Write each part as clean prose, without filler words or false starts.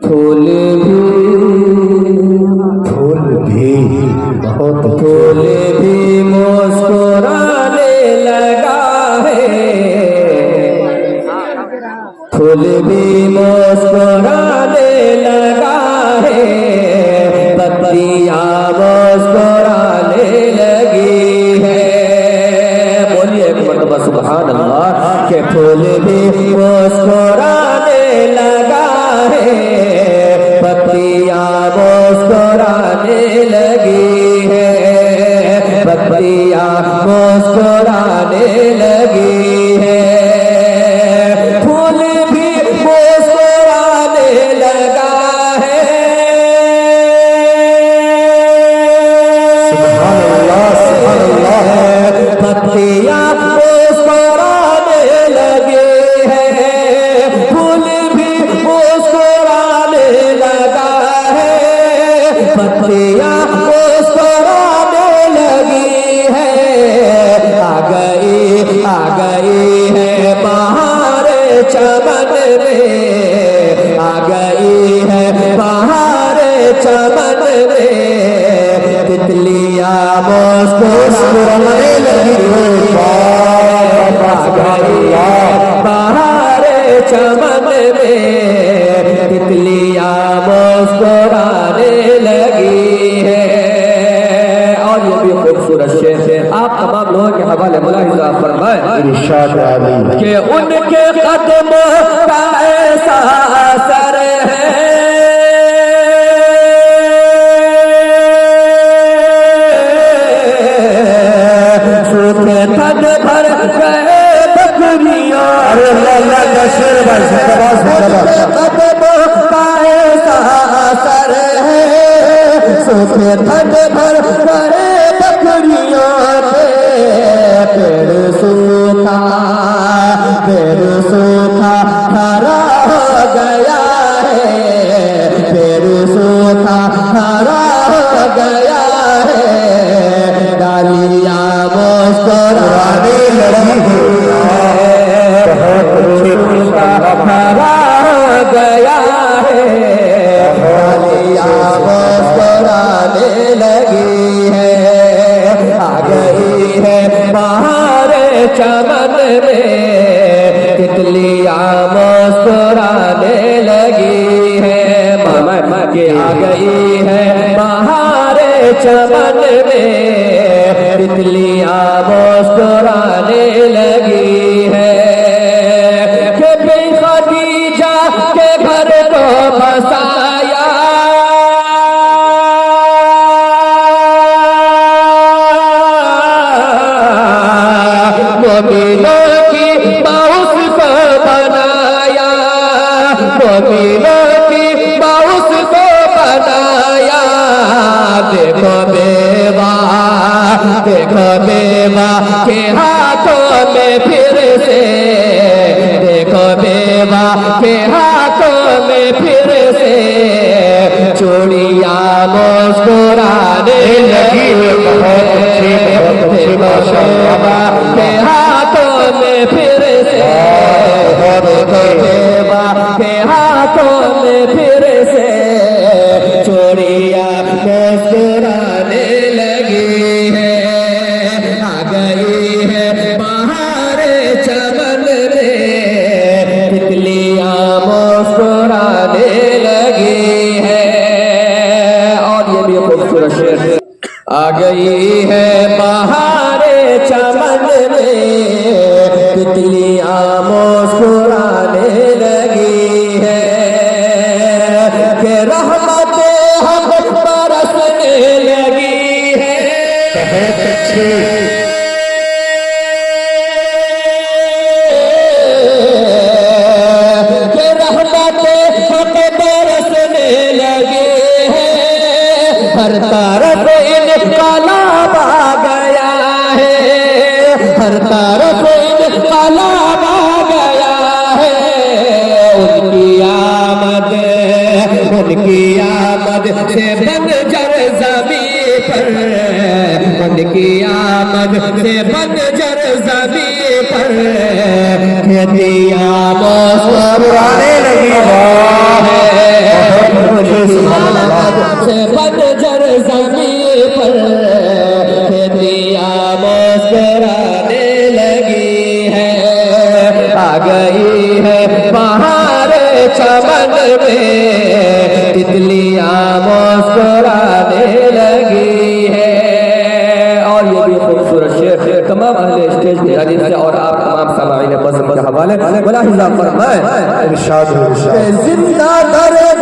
फूल भी मुस्कुराने लगा है, फूल भी मुस्कुराने लगा है, पत्तियां मुस्कुराने लगी है। बोलिए एक मरतबा सुभान अल्लाह के फूल भी मुस्कुराने लगा है, पत्तियां मुस्कुराने लगी है, पत्तियां मुस्कुराने लगी है, फूल भी मुस्कुराने लगा है। सुभान अल्लाह, सुभान अल्लाह। पत्तियां मुस्कुराने लगी है, फूल भी मुस्कुराने लगा है, पत्तियां मुस्कुराने लगी है। आ गई है बहार चमन में, आ गई है बहार चमन में, तितलियां मुस्कुराने लगी है। आ गई है बहार चमन में, तितलियां मुस्कुराने लगी है। और ये भी खूबसूरत शेर है, आप तमाम लोगों के हवाले मुलाहिजा फरमाएं कि उनके कदमों का ऐसा असर है, सूखे थन भर गए बकरियां, कदमों का ऐसा असर है, सूखे थन भर गए बकरियों पे, पेड़ सूखा हरा हो गया है, पेड़ सूखा हरा हो गया है, डालियां मुस्कुराने लगी है, हरा हो गया है, डालियां मुस्कुराने लगी है। आ गई है बहार चमन में, तितलियां मुस्कुराने लगी है। मामा के आ गई है बहार चमन में, तितलियां मुस्कुराने लगी है। कि खदीजा के घर को बसाया, मोमिनों की बाउस को बनाया, मोमिनों की बाउस को बनाया। देखो बेवा के हाथों में फिर से, देखो बेवा के हाथों में फिर से, चूड़ियां मुस्कुराने लगी है, के हाथों में फिर से, देवा के हाथों में फिर से, चूड़ियां मुस्कुराने लगी है। आ गई है बहार चमन में, तितलियां मुस्कुराने लगी है। और ये भी खूबसूरत शेर है। आ गई है बहार चमन में, तितलियां मुस्कुराने लगी है, कि रहमतें हम बरसने लगी है। कि रहमतें हम बरसने लगी है, हर तरफ इनकलाब आ गया है, हर तरफ इनकलाब आ गया है। उनकी आमद से बंजर ज़मीं पर, उनकी आमद से बंजर ज़मीं पर, खेतियां मुस्कुराने लगी है। चमन में तितलियां मुस्कुराने लगी है। और ये भी खूबसूरत शेर तमाम अहले स्टेज की जानिब से और आप तमाम सामाईन पसंद के हवाले मुलाहिजा फरमाएं। इरशाद जिंदा दर्द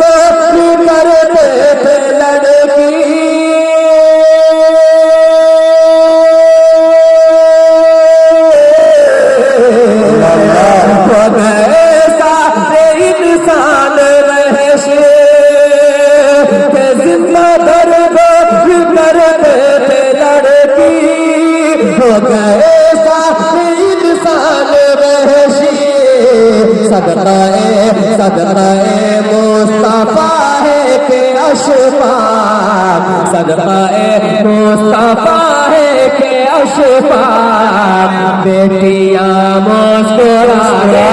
करते थे लड़की इंसान रहशे के जिंदा दर्द करते थे लड़की हो गए इंसान रहशी सदक़ाए मुस्तफ़ा है के अशफाक सदक़ाए मुस्तफ़ा है के अशफाक बेटियां मुस्कुराने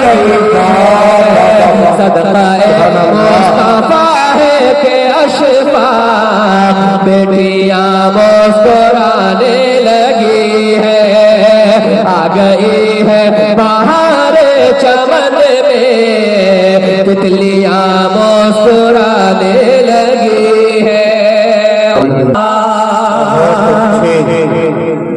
लगी सदक़ाए मुस्तफ़ा है के अशफाक बेटियां मुस्कुराने लगी है। आ गई है बाहर चमन में तितलियां मुस्कुराने लगी है।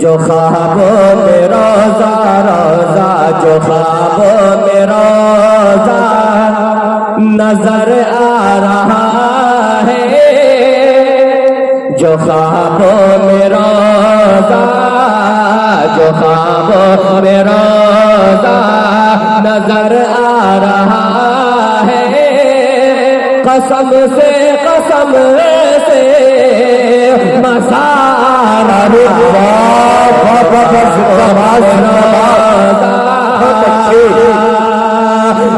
जो ख्वाबों में रोजा रोजा जो ख्वाबों में रोजा नजर आ रहा है जो ख्वाबों में रोजा जो ख्वाबों में रोजा नजर आ रहा है। कसम से मसारा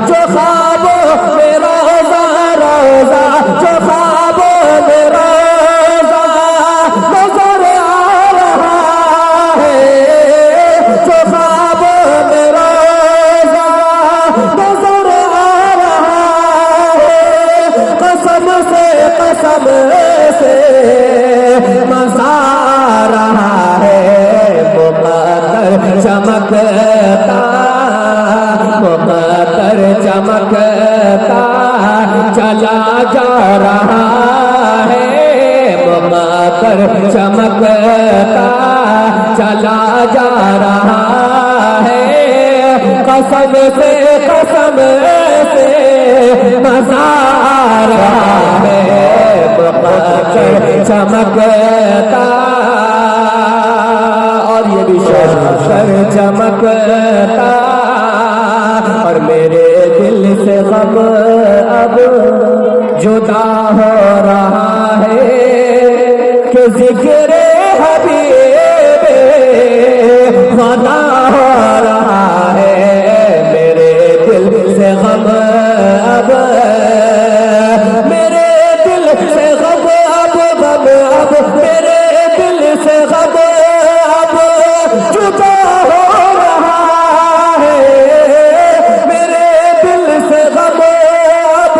जो ख्वाबों में रोजा रोजा जो ख्वाबों में रोजा नजर आ रहा है जो ख्वाबों में रोजा नजर आ रहा है। कसम से मसा रहा है मुक़द्दर चमकता चला जा रहा है मुक़द्दर चमकता चला जा रहा है। कसम से मज़ा आ रहा है मुक़द्दर चमकता और ये भी शर चमकता और मेरे दिल से गम अब जुदा हो रहा है कि जिक्र हबीब खुदा हो रहा है। मेरे दिल से गम अब मेरे दिल से गम अब मेरे दिल से गम अब जुदा हो रहा है। मेरे दिल से गम अब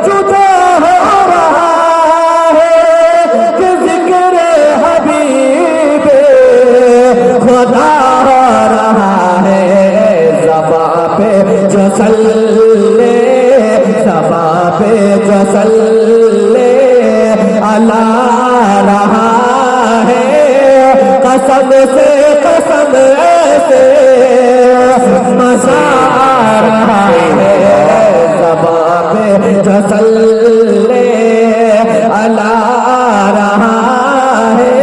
जुदा हो रहा है कि जिक्र हबीब खुदा हो रहा है। ज़बां पे जो सल्ले ज़बां पे जो सल्ले अला रहा है। कसम से मज़ा आ रहा है ज़बां पे जो सल्ले अला रहा है।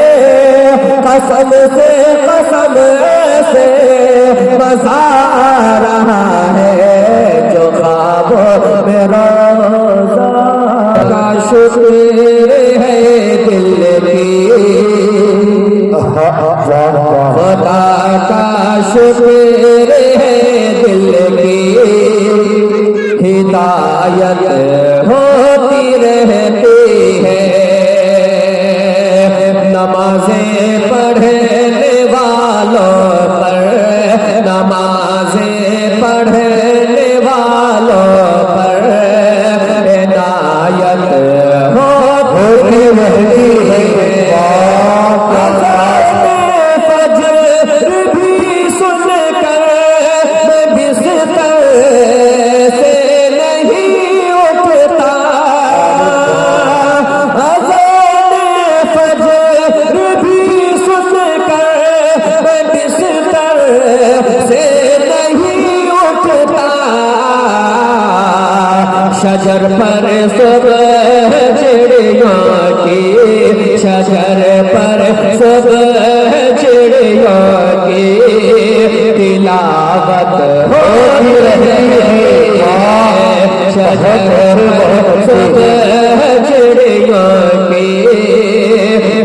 कसम से मज़ा आ रहा है जो ख्वाबों में रोज़ा का शुक्र है दिल की खुदा का शुक्र है दिल की हिदायत होती रहती है। नमाज़ें पढ़ने वालों पर नमाज़ें पढ़ने वालों पर इनायत होती रहती है। फज्र भी सुन कर मैं बिस्तर से नहीं शजर पर सुबह चिड़ियों की, शजर पर सुबह चिड़ियों की तिलावत होती रही है। शजर पर सुबह चिड़ियों की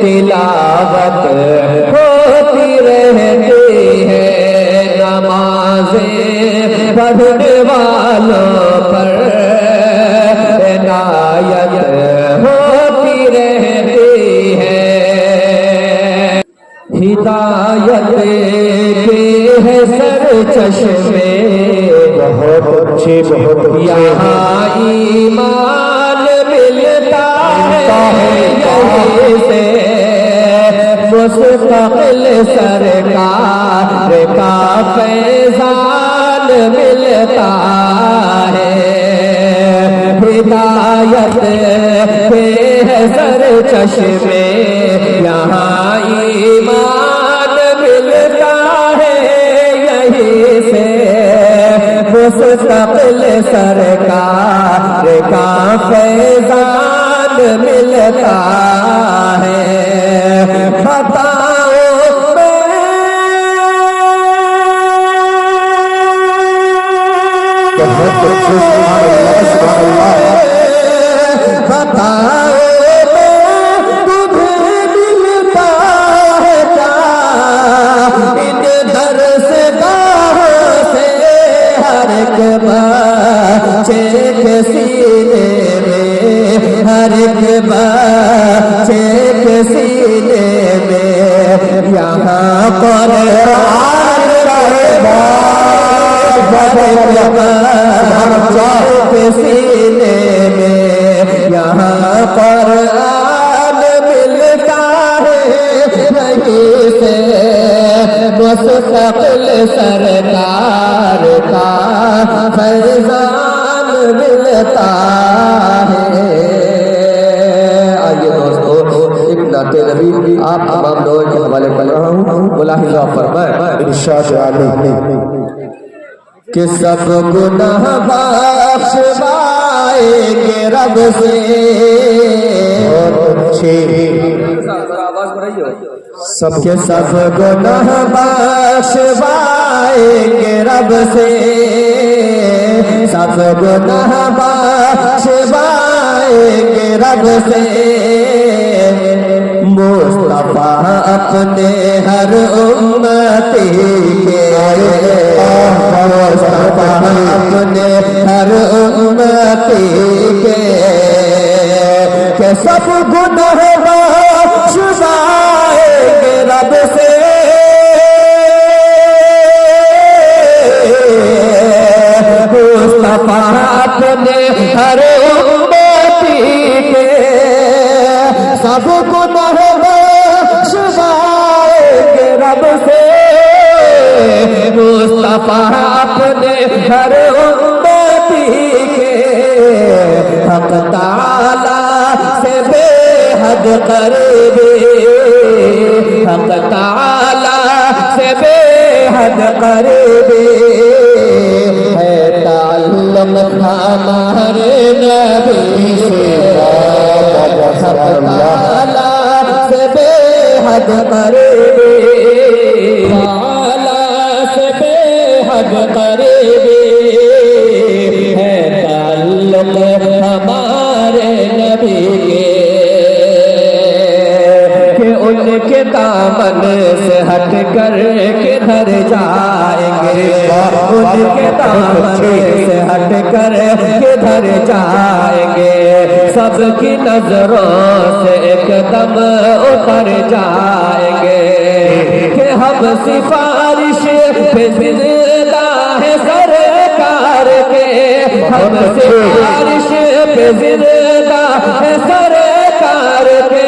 तिलावत होती रहती है। नमाज़ें पढ़ने वालों पर इनायत होती रहती है। हिदायत के है सर चश्मे बहुत अच्छे, बहुत यहाँ ईमान मिलता है यहीं से। मुस्तकिल सरकार का फैज़ान मिलता है। हिदायत पे है सर चश्मे यहाँ ईमान मिलता है यहीं से। मुस्तकिल सरकार का फैज़ान मिलता है। बताओ सीने में हर एक बच्चे के सीने में यहाँ पर के सीने में यहाँ पर मिलता है वहीं से। मुस्तकिल सरकार का फैज़ान मिलता है। आइए दोस्तों, एक नाते नबी आप तमाम लोगों के हवाले कर रहा हूँ। मुलाहिज़ा फरमाए इरशाद आली कि सब गुनाह बख्शवाएंगे रब से। सबके सब गुनाह बख्शवाएंगे रब से। सब गुनाह बख्शवाएंगे रब से। मुस्तफा अपने हर उम्मती के, मुस्तफा अपने हर उम्मती के सब गुनाह बख्शवाएंगे रब से। मुस्तफा अपने हर उम्मती के सब गुनाह बख्शवाएंगे रब से। मुस्तफा अपने हर उम्मती के हक ताला से बेहद करीबी, हक ताला से बेहद करीबी है ताल्लुक़ हमारे नबी से। हक ताला से बेहद करीबी, ताला से बेहद करीबी है ताल्लुक़ हमारे नबी के उनके दामन से हट कर किधर जाएंगे। उनके दामन से हट कर किधर जाएंगे। सबकी नजरों से एकदम उतर जाएंगे कि हम सिफारिश पे जिंदा है सरकार के। हम सिफारिश पे जिंदा है सरकार के।